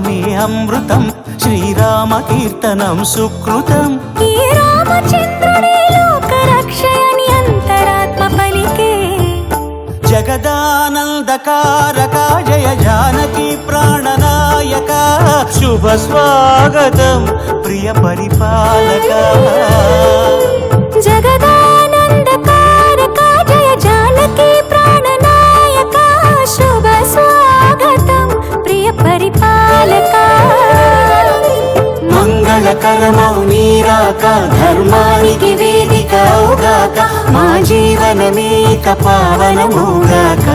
లోకమే అమృతం శ్రీరామ కీర్తనం సుకృతం ఈ రామచంద్రుడే లోక రక్షయని అంతరాత్మ పలికే జగదానందకారక జయ జానకి ప్రాణనాయక శుభ స్వాగతం ప్రియ పరిపాలక జగదానందకారక జయ జానకి ప్రాణనాయక శుభ స్వాగతం ప్రియ పరిపాలక మంగళకరమౌ నీరాక ధర్మానికి వేదిక అవుగాక మా జీవనమేక పావనమౌగాక